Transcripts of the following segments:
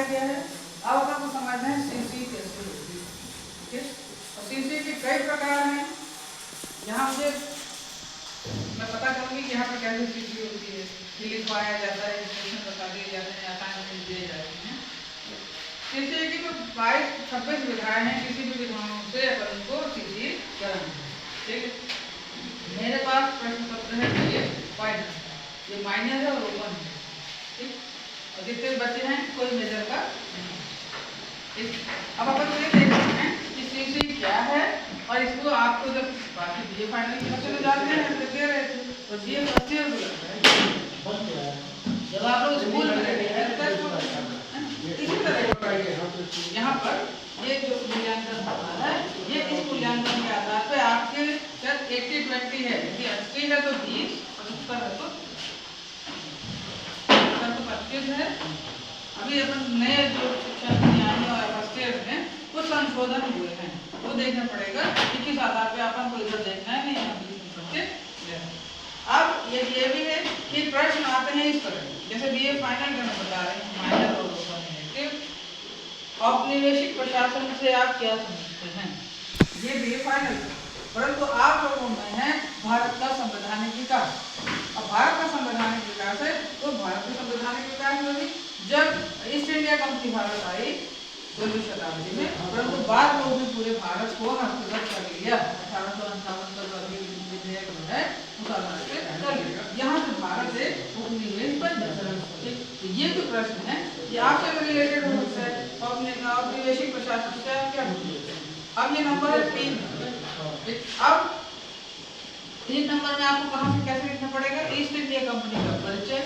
लिया गया है। अब अपन को समझना है सीसी कैसे होती है, ठीक है। और सीसी के कई प्रकार हैं। यहाँ मुझे मैं पता करूँगी कि यहाँ पर कैसे सीसी होती है, लिखवाया जाता है, इंस्ट्रक्शन बता दिए जाते हैं, असाइनमेंट दिए जाते हैं। सीसी की तो 22-26 विधाएं हैं, किसी भी विधाओं से अपन उनको सीसी करेंगे, ठीक है। मेरे पास प्रश्न पत्र है, ये फाइनल, ये माइनर है और ओपन है, ठीक। और जितने बच्चे हैं कोई मेजर का नहीं। अब अपन ये देखते हैं कि सीसी क्या है, और इसको आपको जब बाकी बीए फाइनल के बच्चे तो जानते हैं, दे रहे थे, और बीए फर्स्ट ईयर भी लगता है। जब आप लोग स्कूल में गए हैं इसी तरह यहाँ पर ये जो मूल्यांकन होता है, ये इस मूल्यांकन के आधार पे आपके जब 80-20 है, यदि 80 है तो 20, 75 है तो 25 है। अभी अपन नए जो शिक्षा नीति और फर्स्ट ईयर में कुछ संशोधन हुए हैं, वो देखना पड़ेगा कि किस आधार पे अपन को इधर देखना है, नहीं हम 20-25 अब ये भी है कि प्रश्न आते हैं इस तरह, जैसे बीए फाइनल का मैं बता रही हूँ, माइनर और ओपन इलेक्टिव। औपनिवेशिक प्रशासन से आप क्या समझते हैं? ये बीए फाइनल, परंतु आप लोगों में है भारत का संवैधानिक विकास। अब भारत का संवैधानिक विकास है तो भारत का संवैधानिक विकास में भी जब ईस्ट इंडिया कंपनी भारत आई 16वीं शताब्दी में, परंतु बाद में उसने पूरे भारत को हस्तगत कर लिया। 1858 का जो विधेयक है उस आधार पे कर लिया। यहाँ से भारत एक उपनिवेश बन जाता है। तो ये जो प्रश्न है ये आपसे रिलेटेड हो सकता है, अपने औपनिवेशिक प्रशासन से आप क्या बोलते हैं। अब ये नंबर है 3। अब 3 नंबर में आपको कहाँ से कैसे लिखना पड़ेगा? ईस्ट इंडिया कंपनी का परिचय,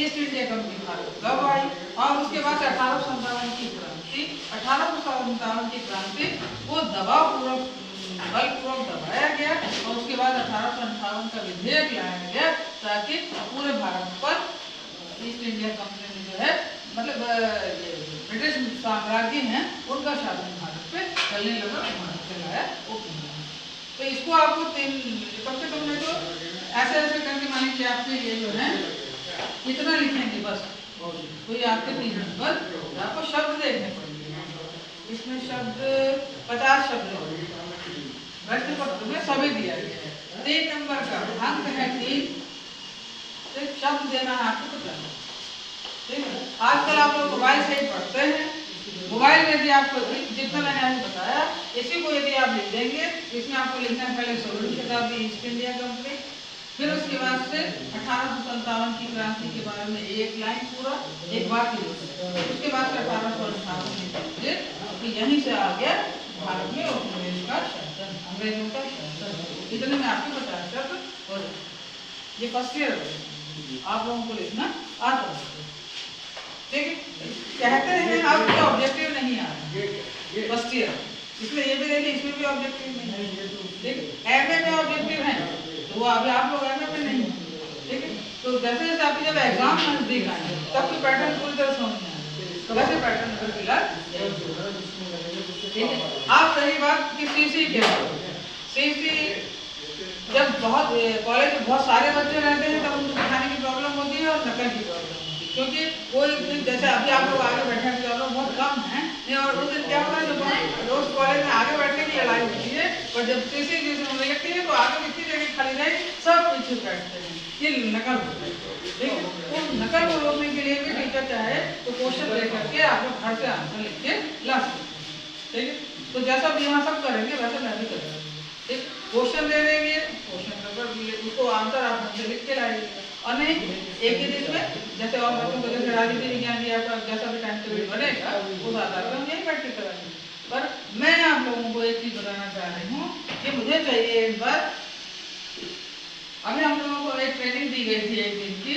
ईस्ट इंडिया कंपनी भारत कब आई, और उसके बाद 1857 की क्रांति। 1857 की क्रांति को दबावपूर्वक बलपूर्वक दबाया गया, और उसके बाद 1858 का विधेयक लाया गया ताकि पूरे भारत पर ईस्ट इंडिया कंपनी ने जो है मतलब ब्रिटिश साम्राज्य हैं उनका शासन भारत पे चलने लगा, भारत चलाया। तो इसको आपको 3 कम से कम नहीं तो ऐसे करके माने कि आपके ये जो है इतना लिखेंगे बस, तो ये आपके 3 नंबर। आपको शब्द देखने पड़ेंगे, इसमें शब्द 50 शब्द प्रश्न पत्र में सभी दिया गया है। 3 नंबर का अंक है 3, शब्द देना है आपको पता है, ठीक है। आजकल आप लोग मोबाइल से ही पढ़ते हैं, मोबाइल में यदि आपको जितना मैंने आपको बताया इसी को यदि आप लिख देंगे, इसमें आपको लिखना है पहले 16वीं शताब्दी ईस्ट इंडिया कंपनी, फिर उसके बाद से 1857 की क्रांति के बारे में एक लाइन पूरा एक वाक्य, उसके बाद से 1858 की यहीं से आ गया भारत में उपनिवेश का शासन, अंग्रेजों का शासन। इतने में आपके 50 शब्द और ये फर्स्ट ईयर आप लोगों को लिखना आता है, ठीक है। कहते हैं आपके ऑब्जेक्टिव नहीं आ रहा फर्स्ट ईयर, इसलिए ये भी देखिए इसमें भी ऑब्जेक्टिव नहीं है, ठीक है। एमए में ऑब्जेक्टिव है तो वो अभी आप लोग एमए में नहीं, ठीक है। तो जैसे जैसे आपकी जब एग्जाम नजदीक आए तब तो पैटर्न पूरी तरह समझ में आए, तो वैसे पैटर्न पर फिलहाल, ठीक है। आप सही बात कि सीसी क्या है, सीसी जब बहुत कॉलेज में बहुत सारे बच्चे रहते हैं तब उनको पढ़ाने की प्रॉब्लम होती है और नकल की प्रॉब्लम होती है, क्योंकि कोई जैसे अभी आप लोग आगे बैठे हैं तो बहुत कम है, और उस दिन क्या होता है जब रोज कॉलेज में आगे बैठने की लड़ाई होती है, और जब सीसी जिसमें लगती है तो आगे कितनी जगह खाली रहे सब पीछे बैठते हैं, ये नकल होता है, ठीक है। तो नकल को रोकने के लिए भी टीचर चाहे तो क्वेश्चन दे करके आप लोग घर से आंसर लिख के ला सकते हैं, ठीक है। तो जैसा भी यहाँ सब करेंगे वैसा मैं भी करूँगा, ठीक। क्वेश्चन दे देंगे, क्वेश्चन पेपर उसको आंसर आप हमसे लिख के लाइएगा, और नहीं एक ही दिन में जैसे और बच्चों को जैसे राजनीति विज्ञान या जैसा भी टाइम टेबल बनेगा उस आधार पर हम यही प्रैक्टिस कराएंगे। पर मैं आप लोगों को एक चीज बताना चाह रही हूँ कि मुझे चाहिए एक बार, अभी हम लोगों को एक ट्रेनिंग दी गई थी एक दिन की,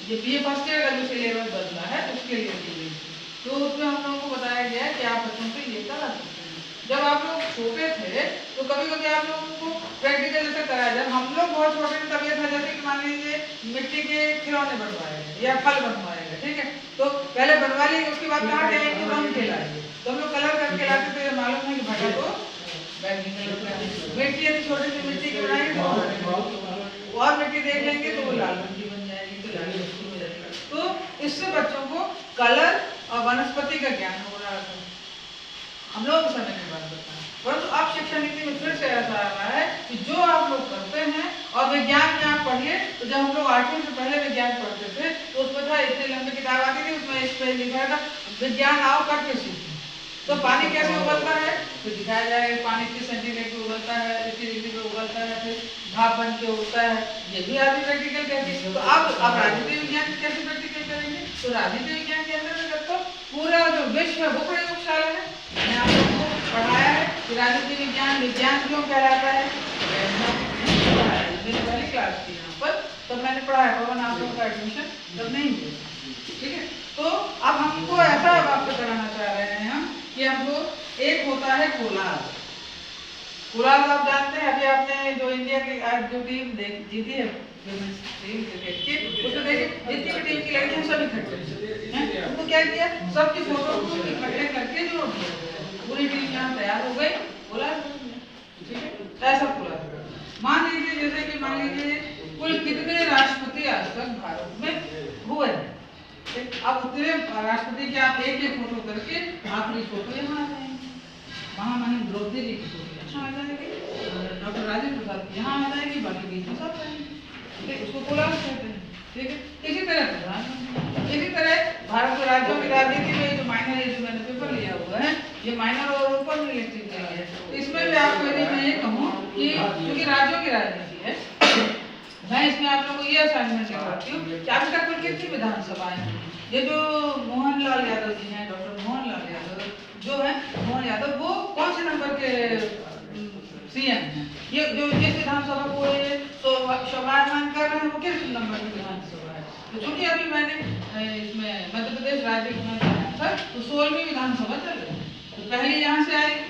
ये बीए फर्स्ट ईयर का जो सिलेबस बदला है उसके लिए दी गई थी, तो उसमें हम लोगों को बताया गया कि आप बच्चों को ये करा सकते हैं। जब आप लोग छोटे थे तो कभी कभी आप लोगों को प्रैक्टिकल जैसे कराया, जब हम लोग बहुत छोटे थे तब ये था जैसे कि मान लीजिए मिट्टी के खिलौने बनवाए या फल बनवाए, ठीक है। तो पहले बनवा लिए, उसके बाद कहाँ जाएंगे रंग खिलाएंगे, तो हम लोग कलर करके लाते थे, मालूम है कि भाटा को बैंगनी कलर का मिट्टी यदि छोटे से मिट्टी की बनाएंगे और मिट्टी देख लेंगे तो वो लाल रंग की बन जाएगी, तो लाल रंग हो जाएगा। तो इससे बच्चों को कलर और वनस्पति का ज्ञान हो रहा था, हम लोग समय की बात बताएं। परंतु अब शिक्षा नीति में फिर से ऐसा आ रहा है कि जो आप लोग करते हैं, और विज्ञान में आप पढ़िए तो जब हम लोग 8वीं से पहले विज्ञान पढ़ते थे तो उसमें था, इतनी लंबी किताब आती थी, उसमें इस पे लिखा था विज्ञान आओ करके सीखें। तो पानी कैसे उबलता है तो दिखाया जाएगा, पानी किस सेंटीग्रेड पे उबलता है, इतनी डिग्री पे उबलता है, फिर भाप बन के उठता है, ये भी आदमी प्रैक्टिकल कहती। तो अब राजनीति विज्ञान कैसे प्रैक्टिकल करेंगे? तो राजनीति विज्ञान के अंदर तो पूरा जो विश्व है वो प्रयोगशाला है। मैंने आप लोगों को पढ़ाया है कि राजनीति विज्ञान विज्ञान क्यों कहलाता है, मैंने पहली क्लास की यहाँ पर तब मैंने पढ़ाया, भवन आप लोगों का एडमिशन तब नहीं हुआ, ठीक है। तो अब हमको ऐसा आपको कराना चाह रहे हैं हम कि हमको एक होता है कोलाज। कोलाज आप जानते हैं, अभी आपने जो इंडिया की आज जो टीम जीती है टीम क्रिकेट की, उसमें देखिए जितनी भी टीम की लड़कियां सब इकट्ठे हैं, उनको क्या किया, सबकी फोटो को इकट्ठे करके जोड़ दिया, पूरी टीम यहाँ तैयार हो गई, कोलाज, ठीक है। ऐसा कोलाज मान लीजिए, जैसे कि मान लीजिए कुल कितने राष्ट्रपति आज तक भारत में हुए हैं, अब उतने राष्ट्रपति की आप एक एक फोटो करके आखिरी फोटो यहाँ आ जाएंगे, महामहिम द्रौपदी जी की फोटो यहाँ आ जाएगी, डॉक्टर राजेंद्र प्रसाद की यहाँ आ जाएगी, बाकी बीच में सब आएंगे, उसको कोलाज कहते हैं, ठीक है। इसी तरह प्रधानमंत्री, इसी तरह भारत के राज्यों की राजनीति में जो माइनर है, जो मैंने पेपर लिया हुआ है, ये माइनर और ऊपर में इलेक्ट्रिक के लिए है, तो इसमें भी आपको यदि मैं ये कहूँ कि क्योंकि राज्यों की राजनीति है, मैं इसमें आप लोगों को ये असाइनमेंट करवाती हूँ कि अभी तक कुल कितनी विधानसभाएं हैं। ये जो मोहनलाल यादव जी हैं, डॉक्टर मोहनलाल यादव जो है, मोहन यादव, वो कौन से नंबर के सीएम हैं? ये जो जिस विधानसभा को ये तो शोभायमान कर रहे हैं, वो किस नंबर की विधानसभा है? तो चूंकि अभी मैंने इसमें मध्य प्रदेश राज्य में था तो 16वीं विधानसभा चल रही है, तो पहली यहाँ से आएगी,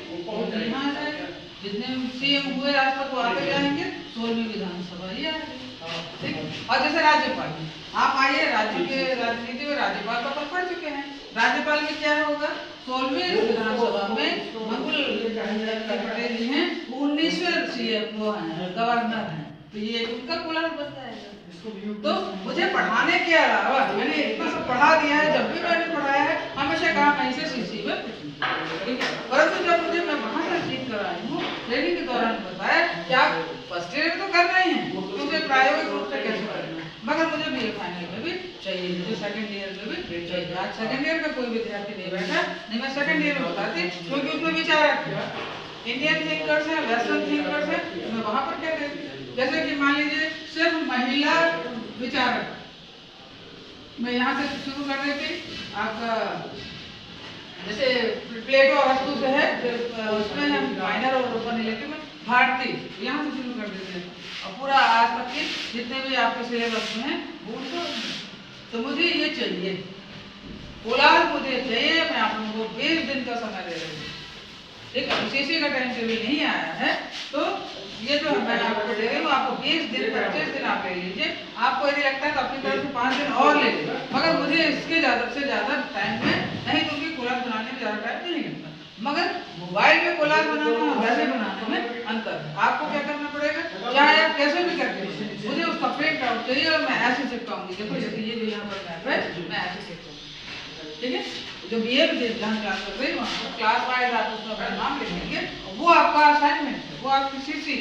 यहाँ आ जाएगा, जितने सीएम हुए आज तक वो आगे जाएंगे, 16वीं विधानसभा ही आएगी, ठीक। और जैसे राज्यपाल, आप आइए, राज्य के राजनीति में राज्यपाल तो अपन पढ़ चुके हैं, राज्यपाल में क्या होगा, 16वीं विधानसभा में मंगल पटेल जी हैं, 19वें सीएम वो हैं, गवर्नर हैं, तो ये उनका कोलाज बन जाएगा। तो मुझे पढ़ाने के अलावा मैंने इतना सब पढ़ा दिया है, जब भी मैंने पढ़ाया है हमेशा कहा मैं इसे सीसी में पूछूंगा, परंतु जब मुझे मैं वहां से सीख कर आई हूँ, ट्रेनिंग के दौरान बताया कि आप फर्स्ट ईयर तो करना ही है, तो उसे प्रायोगिक रूप से कैसे करना है, मगर मुझे BA फाइनल में भी चाहिए, मुझे सेकंड ईयर में भी चाहिए। आज सेकंड ईयर में कोई विद्यार्थी नहीं बैठा, नहीं मैं सेकंड ईयर में बताती, क्योंकि उसमें विचारक इंडियन थिंकर्स हैं, वेस्टर्न थिंकर्स हैं, तो मैं वहां पर क्या देती, जैसे कि मान लीजिए सिर्फ महिला विचारक, मैं यहाँ से शुरू कर देती, आपका जैसे प्लेटो अरस्तु से है, उसमें हम माइनर और ओपन इलेक्टिव में भारतीय यहाँ से शुरू कर देते हैं, और पूरा आज तक के जितने भी आपके सिलेबस में हैं वो उनको, तो मुझे ये चाहिए कोलाज, मुझे चाहिए, मैं आप लोगों को 20 दिन का समय दे रही हूँ, ठीक है। सीसी का टाइम टेबल नहीं आया है, तो ये जो मैं आपको दे रही हूँ, आपको 20 दिन 25 दिन आप ले लीजिए, आपको यदि लगता है तो अपनी तरफ से 5 दिन और ले लीजिए, मगर मुझे इसके ज़्यादा से ज़्यादा टाइम में नहीं दूंगी, कोलाज बनाने में ज़्यादा टाइम नहीं लगता, मगर मोबाइल में कोलाज बनाना और वैसे बनाने में अंतर है। आपको क्या करना पड़ेगा, चाहे आप कैसे भी करके मुझे उसका प्रिंट आउट चाहिए और मैं ऐसे चिपकाऊंगी, देखो जैसे ये जो यहाँ पर मैप है मैं ऐसे चिपकाऊंगी, ठीक है। जो BA विज्ञान क्लास कर रही है क्लास वाइज आप उसमें अपना नाम लिखेंगे, वो आपका असाइनमेंट है, वो आपकी CC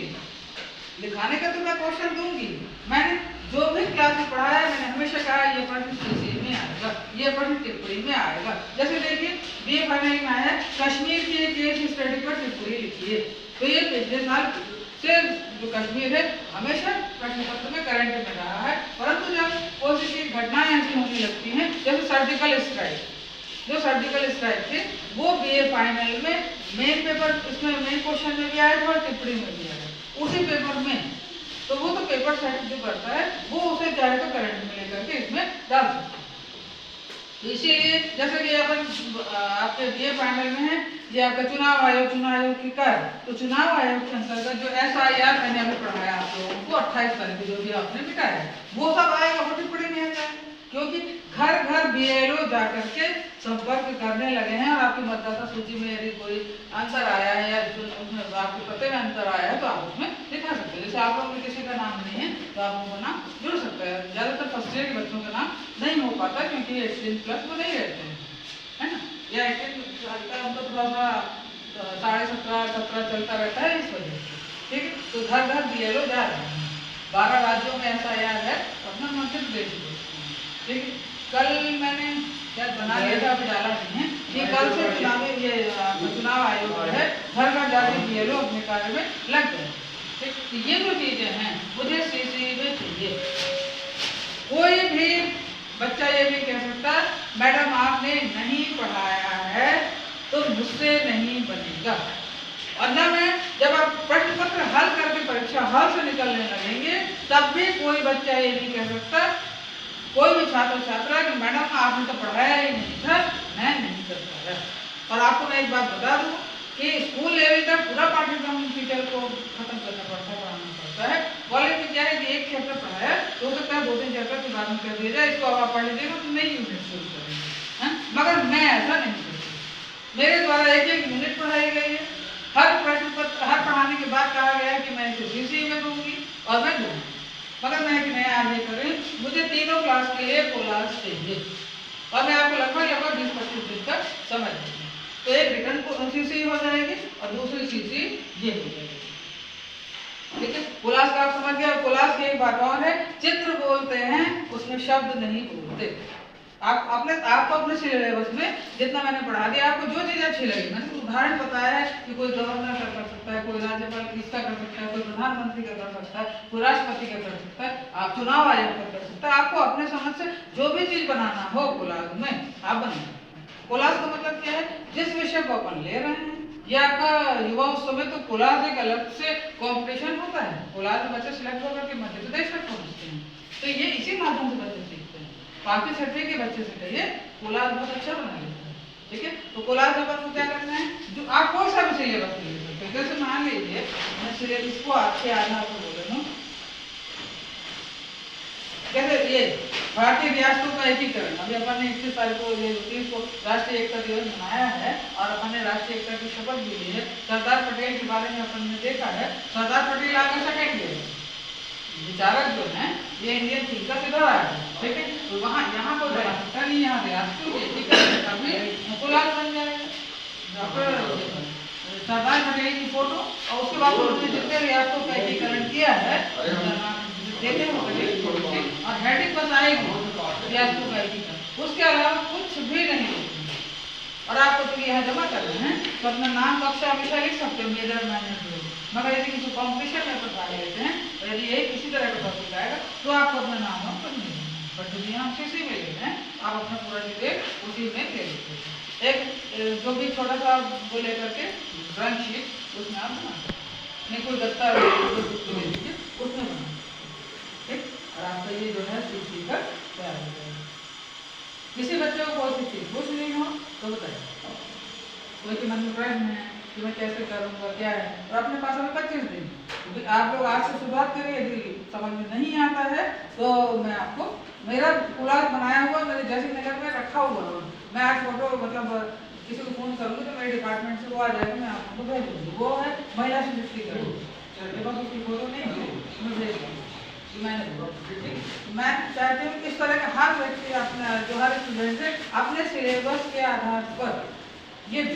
लिखाने का तो मैं क्वेश्चन दूंगी, मैंने जो भी क्लास में पढ़ाया मैंने हमेशा कहा ये प्रश्न CC में आएगा, ये प्रश्न टिप्पणी में आएगा। जैसे देखिए BA फाइनल में आया कश्मीर की एक केस स्टडी पर टिप्पणी लिखिए, तो ये पिछले साल से जो कश्मीर है हमेशा प्रश्न पत्र में करंट में रहा है, परंतु जब कोई सी घटनाएं ऐसी होने लगती हैं, जैसे सर्जिकल स्ट्राइक, जो सर्जिकल स्ट्राइक थे वो BA फाइनल में मेन पेपर, इसमें मेन क्वेश्चन में भी आया था और टिप्पणी में भी आया उसी पेपर में, तो वो तो पेपर सेट जो करता है वो उसे चाहे तो करंट में लेकर के इसमें डाल सकता है। तो इसीलिए जैसे कि अपन आपके BA फाइनल में है, ये आपका चुनाव आयोग की कर, तो चुनाव आयोग के अंतर्गत जो SIR मैंने अभी पढ़ाया आप लोगों को 28 तारीख जो भी आपने बिताया वो सब आएगा, वो टिप्पणी में आ जाएगा, क्योंकि घर घर BLO जाकर के संपर्क करने लगे हैं, और आपकी मतदाता सूची में यदि कोई अंतर आया है या उसमें आपके पते में अंतर आया है तो आप उसमें लिखा सकते हैं। जैसे आप लोगों में किसी का नाम नहीं है तो आप उनका नाम जुड़ सकते हैं, ज़्यादातर फर्स्ट ईयर के बच्चों का नाम नहीं हो पाता क्योंकि 18+ वो नहीं रहते हैं, है ना, या 18 साल का उनको थोड़ा सा 17.5 17 चलता रहता है इस वजह से, ठीक है। तो घर घर BLO जा रहे हैं, 12 राज्यों में ऐसा याद है, अपना मध्य प्रदेश में, ठीक है। कल मैंने क्या बना लिया था, अभी डाला नहीं है कि कल से चुनाव आयोग है घर घर जाके BLO अपने कार्य में लग गए, ठीक। तो ये जो चीजें हैं मुझे CC में चाहिए। कोई भी बच्चा ये नहीं कह सकता मैडम आपने नहीं पढ़ाया है तो मुझसे नहीं बनेगा, और न मैं जब आप प्रश्न पत्र हल करके परीक्षा हॉल से निकलने लगेंगे तब भी कोई बच्चा ये नहीं कह सकता, कोई भी छात्र छात्रा कि मैडम आपने तो पढ़ाया ही नहीं था, मैं नहीं कर पाया। और आपको मैं एक बात बता दूं कि स्कूल लेवल तक पूरा पाठ्यक्रम टीचर को खत्म करना पड़ता है, पढ़ाना पड़ता है। कॉलेज में क्या है कि एक चैप्टर पढ़ाया तो हो सकता है 2-3 चैप्टर के बाद में कर दिया जाए, इसको अब आप पढ़ लीजिएगा तो नई यूनिट शुरू करेंगे, मगर मैं ऐसा नहीं करती। मेरे द्वारा एक यूनिट पढ़ाई गई है, हर प्रश्न पत्र हर पढ़ाने के बाद कहा गया है कि मैं इसे CC में दूंगी और मैं दूंगी, मगर मैं कि नहीं आज ये कर रही हूँ, मुझे तीनों क्लास के लिए कोलाज चाहिए और मैं आपको लगभग 20-25 दिन तक समझ दूँगी। तो एक रिटर्न CC हो जाएगी और दूसरी CC ये हो जाएगी, ठीक है। कोलाज का आप समझ गए। कोलाज की एक बात और है, चित्र बोलते हैं उसमें शब्द नहीं बोलते। आपको अपने सिलेबस में जितना मैंने पढ़ा दिया, आपको जो चीज़ अच्छी लगी, मैंने उदाहरण बताया है कि कोई गवर्नर का कर सकता है, कोई राज्यपाल इसका कर सकता है, कोई प्रधानमंत्री का कर सकता है, कोई राष्ट्रपति का कर सकता है, आप चुनाव आयोग का कर सकता है। आपको अपने समझ से जो भी चीज़ बनाना हो कोलाज में आप बनाए। कोलाज का मतलब क्या है, जिस विषय को अपन ले रहे हैं, ये आपका युवा उत्सव में तो कोलाज एक अलग से कंपटीशन होता है, कोलाज में बच्चे सिलेक्ट होकर के मध्य प्रदेश तक पहुँचते हैं, तो ये इसी माध्यम से बच्चे सीखते हैं। 5वीं 6वीं के बच्चे से कहिए कोलाज बहुत अच्छा बना लेता है, ठीक है। तो कोलाज में अपन को क्या करना है, जो आप कोई सा भी सिलेबस ले सकते हैं, जैसे मान लीजिए मैं सिलेबस को अच्छे आधार पर बोल रहा हूँ, जैसे ये भारतीय रियासतों का एकीकरण, अभी अपन ने 21 तारीख को 30 को राष्ट्रीय एकता दिवस मनाया है और अपन ने राष्ट्रीय एकता की शपथ भी ली है। सरदार पटेल के बारे में अपन ने देखा है, सरदार पटेल आगे सेकेंड ईयर विचारक जो है ये इंडियन थीम का सिद्धांत है, ठीक है। तो वहाँ यहाँ को बना सकता नहीं, यहाँ रियासतों के एकीकरण का भी कोलाज बन जाएगा। डॉक्टर सरदार पटेल की फोटो और उसके बाद उन्होंने जितने रियासतों का एकीकरण किया है देते हैं और हेडिंग बस आएगी रियासतों का एकीकरण, उसके अलावा कुछ भी नहीं लिखेंगे। और आपको तो यहाँ जमा करना है तो अपना नाम कक्षा हमेशा लिख सकते हो, मेजर माइनर, मगर यदि किसी कॉम्पिटिशन में अपन भाग लेते हैं और यदि एक किसी तरह का टॉपिक आएगा तो आपको अपना नाम हम कर नहीं देना, बट यदि हम CC में लेते हैं आप अपना पूरा डिटेल उसी में ले लेते हैं। एक जो भी छोटा सा वो लेकर के ड्राइंग शीट उसमें आप बना सकते हैं, नहीं कोई गत्ता ले लीजिए उसमें बना, ठीक। और आपका ये जो है CC का तैयार हो जाएगा। किसी बच्चे को कोई सी चीज़ कुछ नहीं हो तो बताइए, कोई के मन में प्रश्न है कि मैं कैसे करूँगा क्या है, और अपने पास अभी 25 दिन, तो आप लोग आज से शुरुआत करिए। यदि समझ में नहीं आता है तो मैं आपको मेरा कोलाज बनाया हुआ मेरे जैसे नगर में रखा हुआ है, मैं आज फोटो मतलब किसी को फ़ोन करूँगी तो मेरे डिपार्टमेंट से वो आ जाएगा, मैं आपको भेज दूँगी। वो है महिला सशक्तिकरण, उसकी फोटो नहीं मैं भेज दूँगी, मैं चाहती हूँ कि इस तरह का हर व्यक्ति अपना जो हर स्टूडेंट है अपने सिलेबस के आधार पर ये भी,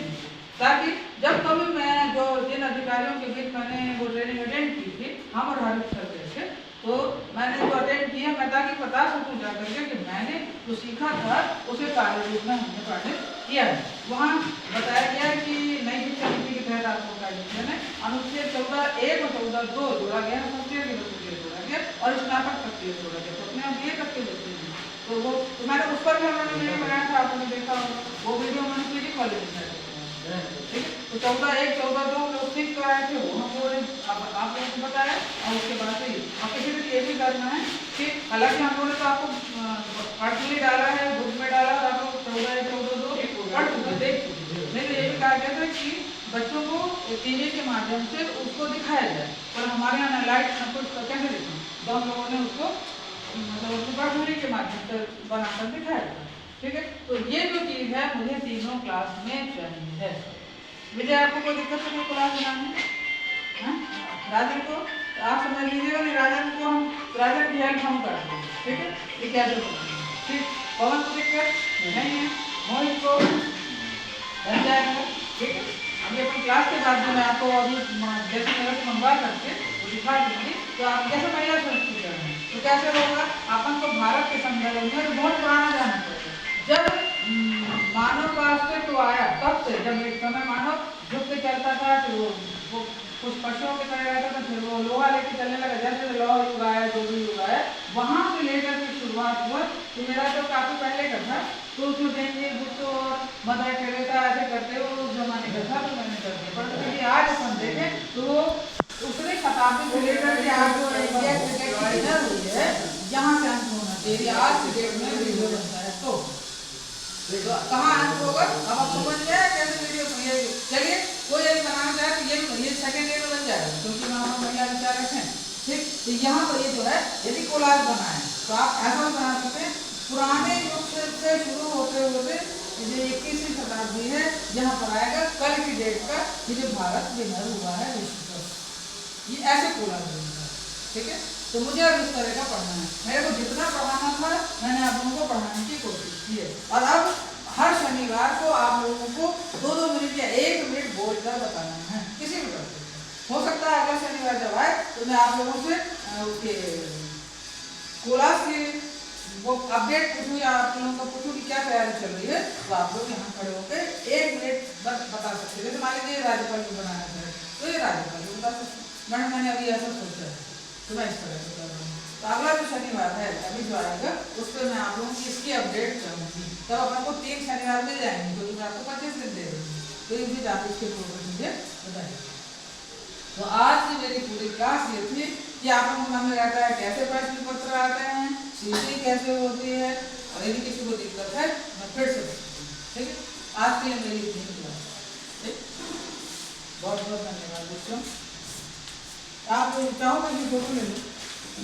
ताकि जब कभी मैं जो जिन अधिकारियों के बीच मैंने वो ट्रेनिंग अटेंड की थी हम और हर सर्वे से, तो मैंने जो अटेंड किया मैं ताकि बता सकूँ जा करके कि मैंने जो सीखा था उसे कार्य रूप में हमने पाठित किया है। वहाँ बताया गया है कि नई शिक्षा नीति के तहत आपको कार्य में अनुच्छेद 14(1) और 14(2) जोड़ा गया है, फर्स्ट ईयर के बच्चों के लिए जोड़ा गया और स्नातक तक के लिए जोड़ा गया, तो अपने आप ये तक के बच्चे हैं तो वो तो मैंने उस पर भी हमने वीडियो बनाया था, आपने देखा होगा वो वीडियो मैंने पीडी वाले दिखाया था, ठीक है। तो 14(1) 14(2) जो सीख कर आए थे वो हम लोगों ने आप लोगों को बताया और उसके बाद से और किसी भी ये भी करना है कि हालांकि हम लोगों ने तो आपको पर्सनली डाला है, बुक में डाला और आप लोग 14(1) 14(2) पढ़ चुके देख चुके, नहीं तो ये भी कहा गया था कि बच्चों को टीवी के माध्यम से उसको दिखाया जाए, पर हमारे यहाँ लाइट कुछ कैसे दिखाएं, तो हम लोगों ने उसको मतलब उसको पढ़ने के माध्यम से बनाकर दिखाया था, ठीक है। तो ये जो चीज़ है मुझे तीनों क्लास में चाहिए है। विजय आपको कोई दिक्कत तो नहीं क्लास बनाने में? राजन को आप समझ लीजिएगा, नहीं राजन को हम राजन की हेल्प हम कर देंगे, ठीक है। ये कैसे बनाएंगे, ठीक। पवन को देख कर नहीं है, मोहित को बन जाएगा। ठीक है, अभी अपन क्लास के बाद में मैं आपको अभी जैसे मेरे को मंगवा करके वो दिखा दूंगी। तो आप जैसे महिला संस्कृति में तो कैसे होगा, अपन को भारत के संदर्भ में बहुत पुराना जाना पड़ेगा। जब मानव का अस्तित्व आया तब से, जब एक समय मानव झुक के चलता था तो वो कुछ पशुओं के तरह रहता था, फिर वो लोहा लेके चलने लगा, जैसे लोहा युग आया, जो भी युग आया, वहां से लेकर के शुरुआत हुआ। तो मेरा तो काफी पहले का था, तो जो देंगे बुद्ध और मदर टेरेसा ऐसे करते हो उस जमाने का था, तो मैंने कर दिया। पर यदि आज अपन देखें तो उतनी शताब्दी से लेकर के आज जो इंडिया क्रिकेट की विनर हुई है, यहाँ से अंत होना चाहिए। आज के डेट में वीडियो बनता है तो कहाँ अंत होगा, अब आपको बन जाए कैसे वीडियो। चलिए कोई यदि बनाना चाहे तो ये सेकंड डे में बन जाएगा, क्योंकि वहाँ पर महिला विचार रखें। ठीक, तो यहाँ पर ये जो है यदि कोलाज बनाए तो आप ऐसा बना सकते हैं, पुराने युग से शुरू होते होते ये 21वीं शताब्दी है, यहाँ पर आएगा कल की डेट का ये जो भारत विनर हुआ है विश्व कप, ये ऐसे कोलाज बनेगा। ठीक है, तो मुझे अब इस तरह का पढ़ना है, मेरे को जितना पढ़ाना था मैंने आप लोगों को पढ़ाने की कोशिश की है। और अब हर शनिवार को आप लोगों को 2-2 मिनट या 1 मिनट बोलकर बताना है, किसी भी तरह से। हो सकता है अगला शनिवार जब आए तो मैं आप लोगों से उसके कोलाज की वो अपडेट पूछूं या आप लोगों को पूछूं कि क्या तैयारी चल रही है, तो आप लोग यहाँ खड़े होकर 1 मिनट बस बता सकते हैं। जैसे मान लीजिए राज्यपाल को बनाना चाहे तो ये राज्यपाल को बता सकते हैं, मैडम मैंने अभी ऐसा सोचा है, तो मैं इस तरह से कर रहा हूँ। तो अगला जो शनिवार है अभी जो आएगा उस पर मैं आप लोगों की इसकी अपडेट करूँगी, तब अपन को 3 शनिवार मिल जाएंगे, क्योंकि मैं आपको 25 दिन दे दूँगी। तो ये चीज़ आप इसके प्रोग्रेस मुझे बताइए। तो आज की मेरी पूरी क्लास ये थी कि आप लोगों को मन में रहता है कैसे प्रश्न पत्र आते हैं, चीजें कैसे होती है, और यदि किसी को दिक्कत है मैं फिर से। ठीक है, आज के लिए मेरी इतनी क्लास। ठीक, बहुत बहुत धन्यवाद दोस्तों। आप चाहो तो फोटो ले लो।